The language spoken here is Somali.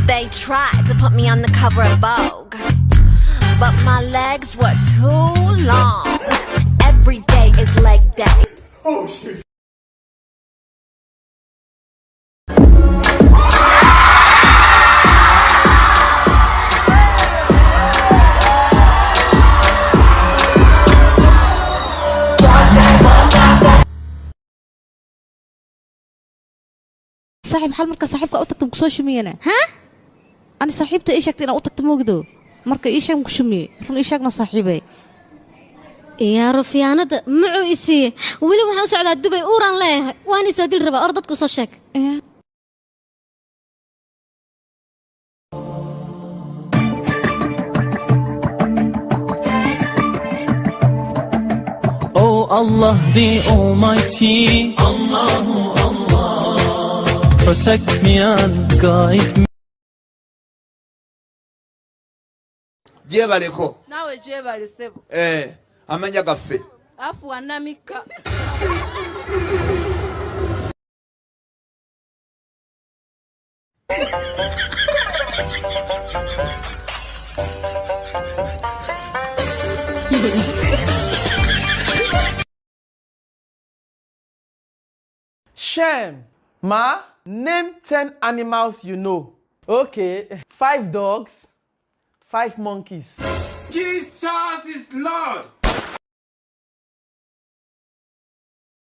They tried to put me on the cover of Vogue, but my legs were too long. Every day is leg day. Oh shit. صاحب حال مركز صاحبك أو تكتم kusoo shumiye أنا. ها؟ أنا صاحبتي إيش أكتنا أو تكتم وجدو. مركز إيش أم كشمية. شلون إيش أكنا صاحبي. يا رفيانة معو إسي. ولي وحنا سعدا دبي أوران له. وأنا سادل ربا أرضك kusoo شك. Oh Allah the Almighty, Allahu Allah, protect me and guide me. Jebaleko. Nawe jebalesebo. Amanya gaffe. Afu wanamika. Shem, Ma, name 10 animals you know. Okay, 5 dogs, 5 monkeys. Jesus is Lord.